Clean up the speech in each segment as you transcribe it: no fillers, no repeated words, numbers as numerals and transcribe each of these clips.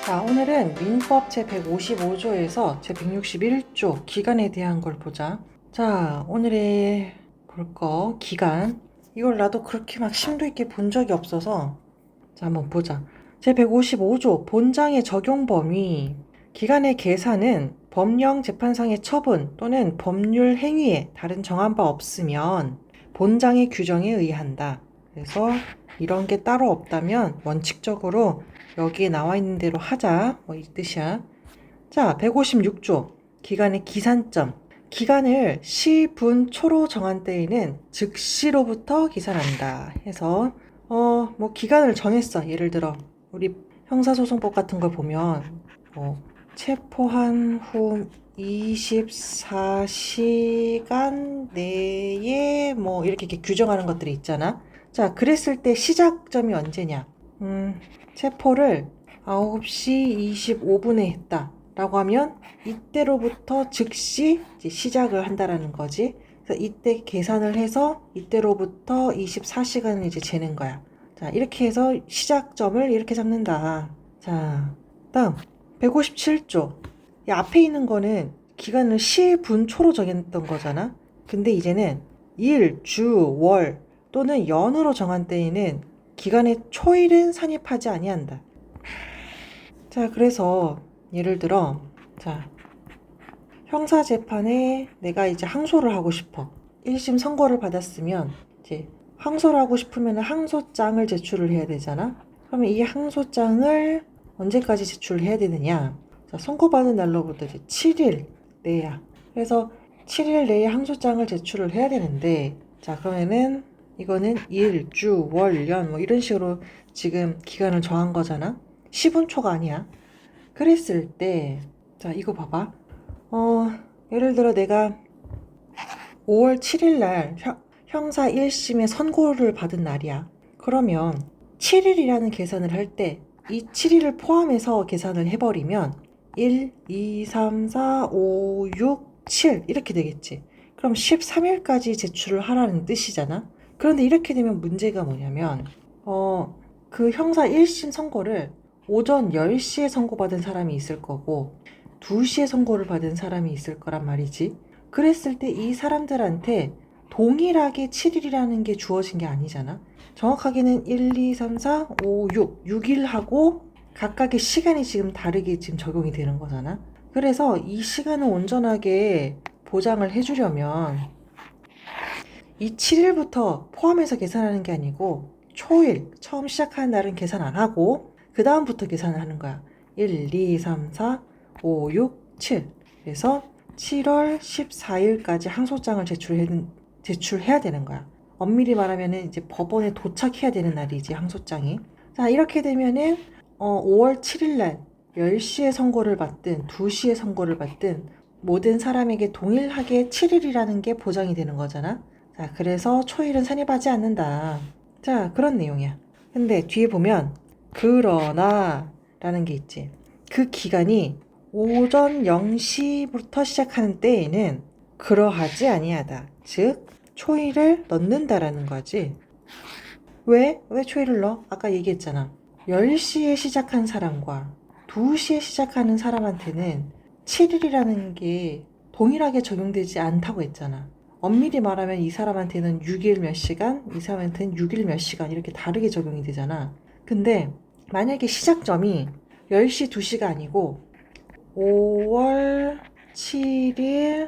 자, 오늘은 민법 제155조에서 제161조 기간에 대한 걸 보자. 자, 오늘의 볼 거 기간. 이걸 나도 그렇게 막 심도 있게 본 적이 없어서 자, 한번 보자. 제155조 본장의 적용 범위. 기간의 계산은 법령 재판상의 처분 또는 법률 행위에 다른 정한 바 없으면 본장의 규정에 의한다. 그래서 이런 게 따로 없다면 원칙적으로 여기에 나와 있는 대로 하자. 뭐 이 뜻이야. 자, 156조. 기간의 기산점. 기간을 시, 분, 초로 정한 때에는 즉시로부터 기산한다. 해서 뭐 기간을 정했어. 예를 들어 우리 형사소송법 같은 걸 보면 체포한 후 24시간 내에 뭐 이렇게 규정하는 것들이 있잖아. 자, 그랬을 때 시작점이 언제냐? 체포를 9시 25분에 했다 라고 하면 이때로부터 즉시 이제 시작을 한다라는 거지. 그래서 이때 계산을 해서 이때로부터 24시간을 이제 재는 거야. 자, 이렇게 해서 시작점을 이렇게 잡는다. 자, 다음 157조. 이 앞에 있는 거는 기간을 시, 분, 초로 정했던 거잖아. 근데 이제는 일, 주, 월 또는 연으로 정한 때에는 기간의 초일은 산입하지 아니한다. 자, 그래서 예를 들어 자, 형사재판에 내가 이제 항소를 하고 싶어. 1심 선고를 받았으면 이제 항소를 하고 싶으면 항소장을 제출을 해야 되잖아. 그러면 이 항소장을 언제까지 제출해야 되느냐? 자, 선고받은 날로부터 이제 7일 내야. 그래서 7일 내에 항소장을 제출을 해야 되는데, 자, 그러면은 이거는 일, 주, 월, 연 뭐 이런 식으로 지금 기간을 정한 거잖아. 10분 초가 아니야. 그랬을 때, 자, 이거 봐봐. 예를 들어 내가 5월 7일 날 형사 1심의 선고를 받은 날이야. 그러면 7일이라는 계산을 할 때 이 7일을 포함해서 계산을 해버리면 1, 2, 3, 4, 5, 6, 7 이렇게 되겠지. 그럼 13일까지 제출을 하라는 뜻이잖아. 그런데 이렇게 되면 문제가 뭐냐면 그 형사 1심 선고를 오전 10시에 선고받은 사람이 있을 거고 2시에 선고를 받은 사람이 있을 거란 말이지. 그랬을 때 이 사람들한테 동일하게 7일이라는 게 주어진 게 아니잖아. 정확하게는 1, 2, 3, 4, 5, 6, 6일하고 각각의 시간이 지금 다르게 지금 적용이 되는 거잖아. 그래서 이 시간을 온전하게 보장을 해주려면 이 7일부터 포함해서 계산하는 게 아니고 초일, 처음 시작하는 날은 계산 안 하고 그 다음부터 계산을 하는 거야. 1, 2, 3, 4, 5, 6, 7. 그래서 7월 14일까지 항소장을 제출해야 되는 거야. 엄밀히 말하면은 이제 법원에 도착해야 되는 날이지, 항소장이. 자, 이렇게 되면은 5월 7일 날 10시에 선고를 받든 2시에 선고를 받든 모든 사람에게 동일하게 7일이라는 게 보장이 되는 거잖아. 자, 그래서 초일은 산입하지 않는다. 자, 그런 내용이야. 근데 뒤에 보면 그러나 라는 게 있지. 그 기간이 오전 0시부터 시작하는 때에는 그러하지 아니하다. 즉 초일을 넣는다라는 거지. 왜 초일을 넣어? 아까 얘기했잖아. 10시에 시작한 사람과 2시에 시작하는 사람한테는 7일이라는 게 동일하게 적용되지 않다고 했잖아. 엄밀히 말하면 이 사람한테는 6일 몇 시간, 이 사람한테는 6일 몇 시간 이렇게 다르게 적용이 되잖아. 근데 만약에 시작점이 10시 2시가 아니고 5월 7일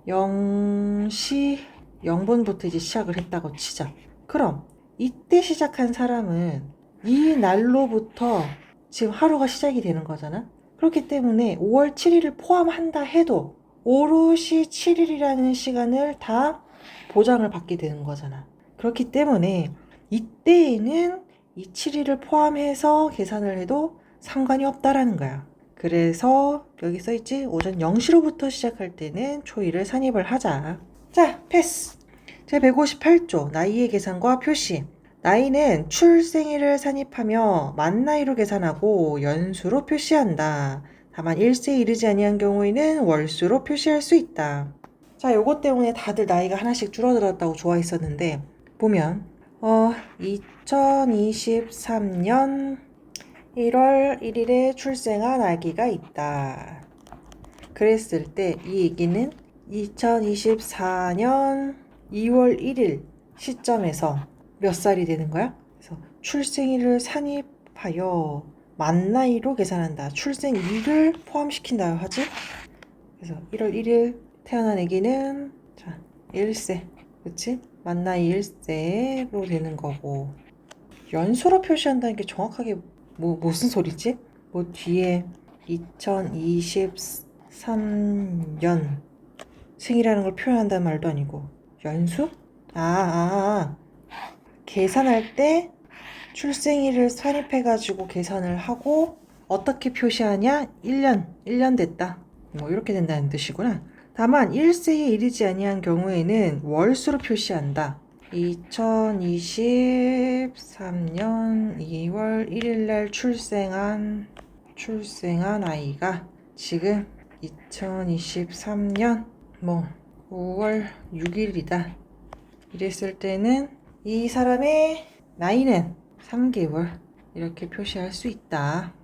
0시 0분부터 이제 시작을 했다고 치자. 그럼 이때 시작한 사람은 이 날로부터 지금 하루가 시작이 되는 거잖아. 그렇기 때문에 5월 7일을 포함한다 해도 오롯이 7일이라는 시간을 다 보장을 받게 되는 거잖아. 그렇기 때문에 이때에는 이 7일을 포함해서 계산을 해도 상관이 없다라는 거야. 그래서 여기 써있지? 오전 0시로부터 시작할 때는 초일을 산입을 하자. 자, 패스! 제158조 나이의 계산과 표시. 나이는 출생일을 산입하며 만 나이로 계산하고 연수로 표시한다. 다만 1세에 이르지 아니한 경우에는 월수로 표시할 수 있다. 자, 요것 때문에 다들 나이가 하나씩 줄어들었다고 좋아했었는데 보면 2023년 1월 1일에 출생한 아기가 있다. 그랬을 때 이 얘기는 2024년 2월 1일 시점에서 몇 살이 되는 거야? 그래서 출생일을 산입하여 만 나이로 계산한다. 출생일을 포함시킨다 하지? 그래서 1월 1일 태어난 아기는 자 1세, 그치? 만 나이 1세로 되는 거고, 연소로 표시한다는 게 정확하게 무슨 소리지? 뭐 뒤에 2023년 생이라는 걸 표현한다는 말도 아니고 연수? 계산할 때 출생일을 산입해가지고 계산을 하고 어떻게 표시하냐? 1년 됐다. 뭐 이렇게 된다는 뜻이구나. 다만 1세에 이르지 아니한 경우에는 월수로 표시한다. 2023년 2월 1일날 출생한 아이가 지금 2023년 5월 6일이다. 이랬을 때는 이 사람의 나이는 3개월 이렇게 표시할 수 있다.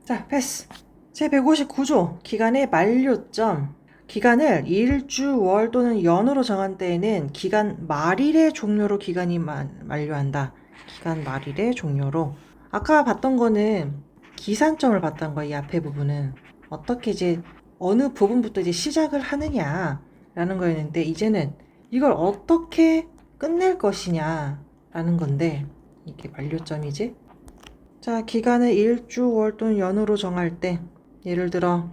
자, 패스. 제159조 기간의 만료점. 기간을 일주, 월 또는 연으로 정한 때에는 기간 말일의 종료로 기간이 만료한다. 기간 말일의 종료로. 아까 봤던 거는 기산점을 봤던 거야. 이 앞에 부분은 어떻게 이제 어느 부분부터 이제 시작을 하느냐라는 거였는데, 이제는 이걸 어떻게 끝낼 것이냐라는 건데, 이게 만료점이지. 자, 기간을 일주, 월 또는 연으로 정할 때 예를 들어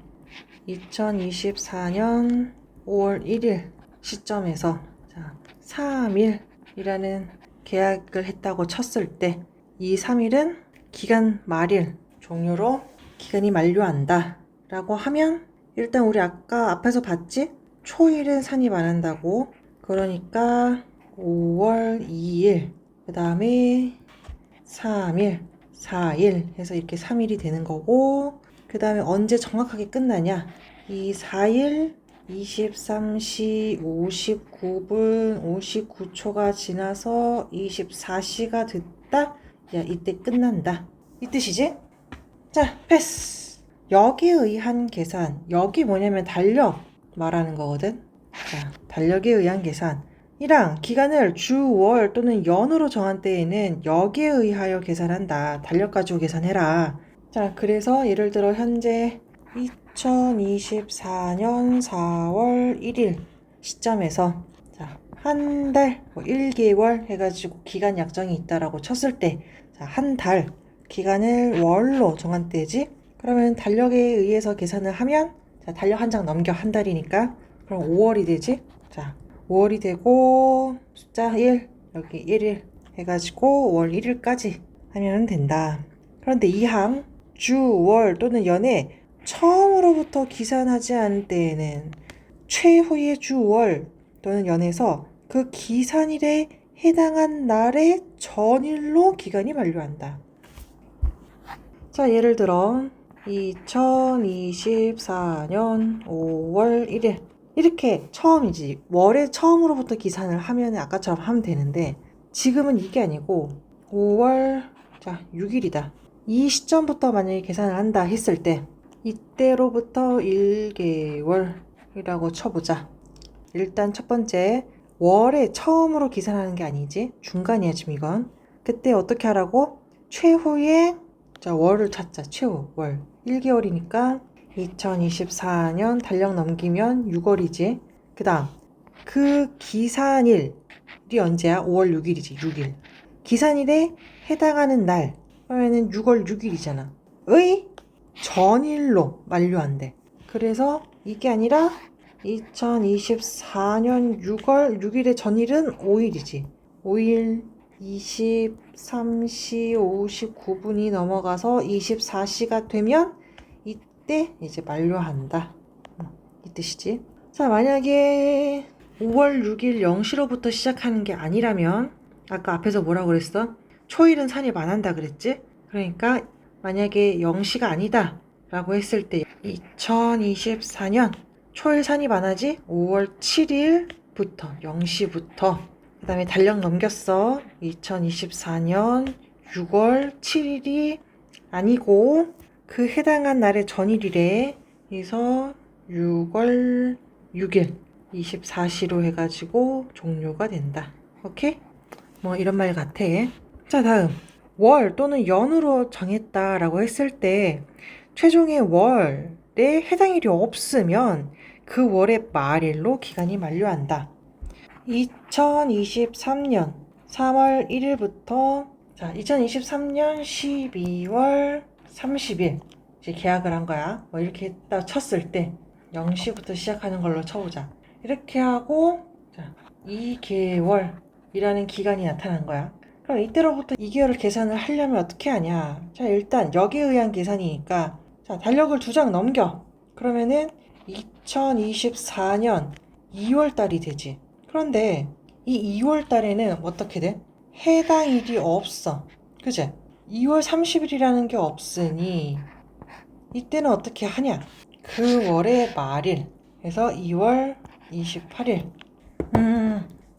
2024년 5월 1일 시점에서 자, 3일이라는 계약을 했다고 쳤을 때 이 3일은 기간 말일 종료로 기간이 만료한다 라고 하면, 일단 우리 아까 앞에서 봤지? 초일은 산입 안 한다고. 그러니까 5월 2일 그 다음에 3일 4일 해서 이렇게 3일이 되는 거고, 그 다음에 언제 정확하게 끝나냐? 이 4일 23시 59분 59초가 지나서 24시가 됐다? 야, 이때 끝난다. 이 뜻이지? 자, 패스. 역에 의한 계산. 역이 뭐냐면 달력 말하는 거거든. 자, 달력에 의한 계산. 이랑 기간을 주, 월 또는 연으로 정한 때에는 역에 의하여 계산한다. 달력 가지고 계산해라. 자, 그래서 예를 들어 현재 2024년 4월 1일 시점에서 자, 한 달, 1개월 해가지고 기간 약정이 있다라고 쳤을 때, 자, 한 달 기간을 월로 정한 때지. 그러면 달력에 의해서 계산을 하면, 자, 달력 한 장 넘겨. 한 달이니까. 그럼 5월이 되지. 자, 5월이 되고 숫자 1 여기 1일 해가지고 5월 1일까지 하면 된다. 그런데 이 항 주, 월 또는 연에 처음으로부터 기산하지 않을 때에는 최후의 주, 월 또는 연에서 그 기산일에 해당한 날의 전일로 기간이 만료한다. 자, 예를 들어 2024년 5월 1일 이렇게 처음이지. 월에 처음으로부터 기산을 하면 아까처럼 하면 되는데, 지금은 이게 아니고 5월 6일이다. 이 시점부터 만약에 계산을 한다 했을 때 이때로부터 1개월이라고 쳐보자. 일단 첫 번째, 월에 처음으로 계산하는 게 아니지. 중간이야 지금 이건. 그때 어떻게 하라고? 최후의 월을 찾자. 최후 월 1개월이니까 2024년 달력 넘기면 6월이지. 그 다음 그 기산일이 언제야? 5월 6일이지. 6일. 기산일에 해당하는 날 그러면은 6월 6일이잖아. 의 전일로 만료한대. 그래서 이게 아니라 2024년 6월 6일의 전일은 5일이지. 5일 23시 59분이 넘어가서 24시가 되면 이때 이제 만료한다. 이 뜻이지. 자, 만약에 5월 6일 0시로부터 시작하는 게 아니라면, 아까 앞에서 뭐라고 그랬어? 초일은 산입 안 한다 그랬지? 그러니까 만약에 0시가 아니다 라고 했을 때 2024년 초일 산입 안 하지? 5월 7일부터 0시부터 그 다음에 달력 넘겼어. 2024년 6월 7일이 아니고 그 해당한 날의 전일이래. 그래서 6월 6일 24시로 해가지고 종료가 된다. 오케이? 뭐 이런 말 같아. 자, 다음. 월 또는 연으로 정했다라고 했을 때 최종의 월에 해당일이 없으면 그 월의 말일로 기간이 만료한다. 2023년 3월 1일부터 2023년 12월 30일 이제 계약을 한 거야. 뭐 이렇게 딱 쳤을 때 0시부터 시작하는 걸로 쳐보자. 이렇게 하고 2개월이라는 기간이 나타난 거야. 그럼 이때로부터 2개월을 계산을 하려면 어떻게 하냐? 자, 일단 역에 의한 계산이니까 자, 달력을 2장 넘겨. 그러면은 2024년 2월 달이 되지. 그런데 이 2월 달에는 어떻게 돼? 해당일이 없어. 그제? 2월 30일이라는 게 없으니 이때는 어떻게 하냐? 그 월의 말일. 그래서 2월 28일.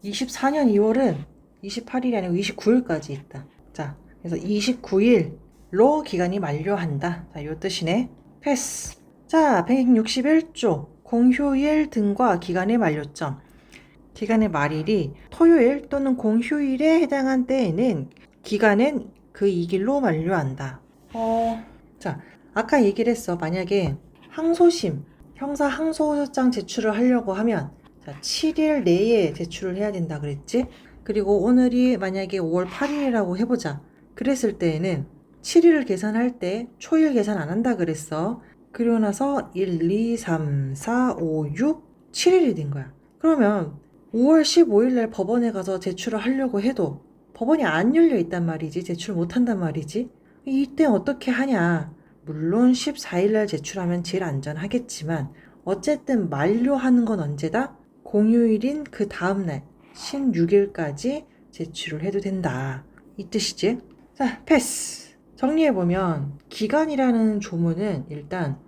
24년 2월은 28일이 아니고 29일까지 있다. 자, 그래서 29일로 기간이 만료한다. 자, 요 뜻이네. 패스. 자, 161조. 공휴일 등과 기간의 만료점. 기간의 말일이 토요일 또는 공휴일에 해당한 때에는 기간은 그 2일로 만료한다. 자, 아까 얘기를 했어. 만약에 항소심, 형사 항소장 제출을 하려고 하면 7일 내에 제출을 해야 된다 그랬지? 그리고 오늘이 만약에 5월 8일이라고 해보자. 그랬을 때에는 7일을 계산할 때 초일 계산 안 한다 그랬어. 그리고 나서 1, 2, 3, 4, 5, 6, 7일이 된 거야. 그러면 5월 15일 날 법원에 가서 제출을 하려고 해도 법원이 안 열려 있단 말이지. 제출 못 한단 말이지. 이때 어떻게 하냐? 물론 14일 날 제출하면 제일 안전하겠지만 어쨌든 만료하는 건 언제다? 공휴일인 그 다음날 16일까지 제출을 해도 된다. 이 뜻이지? 자, 패스. 정리해보면 기간이라는 조문은 일단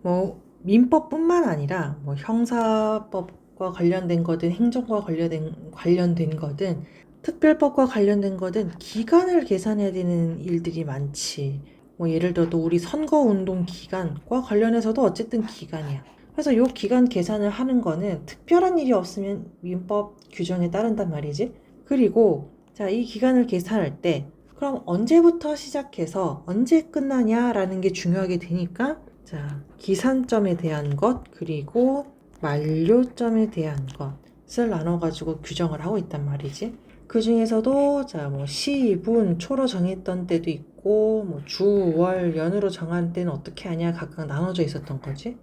뭐 민법뿐만 아니라 뭐 형사법과 관련된 거든 행정과 관련된 거든 특별법과 관련된 거든 기간을 계산해야 되는 일들이 많지. 뭐 예를 들어 또 우리 선거운동 기간과 관련해서도 어쨌든 기간이야. 그래서 요 기간 계산을 하는 거는 특별한 일이 없으면 민법 규정에 따른단 말이지. 그리고 자, 이 기간을 계산할 때 그럼 언제부터 시작해서 언제 끝나냐라는 게 중요하게 되니까 자, 기산점에 대한 것 그리고 만료점에 대한 것을 나눠가지고 규정을 하고 있단 말이지. 그 중에서도 자, 뭐 시, 분, 초로 정했던 때도 있고 뭐 주, 월, 연으로 정한 때는 어떻게 하냐 각각 나눠져 있었던 거지.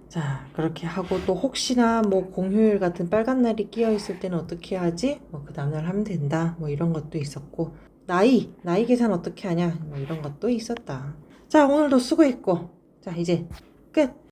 자, 그렇게 하고 또 혹시나 뭐 공휴일 같은 빨간 날이 끼어 있을 때는 어떻게 하지? 뭐 그 다음날 하면 된다. 뭐 이런 것도 있었고 나이 계산 어떻게 하냐? 뭐 이런 것도 있었다. 자, 오늘도 수고했고 자, 이제 끝.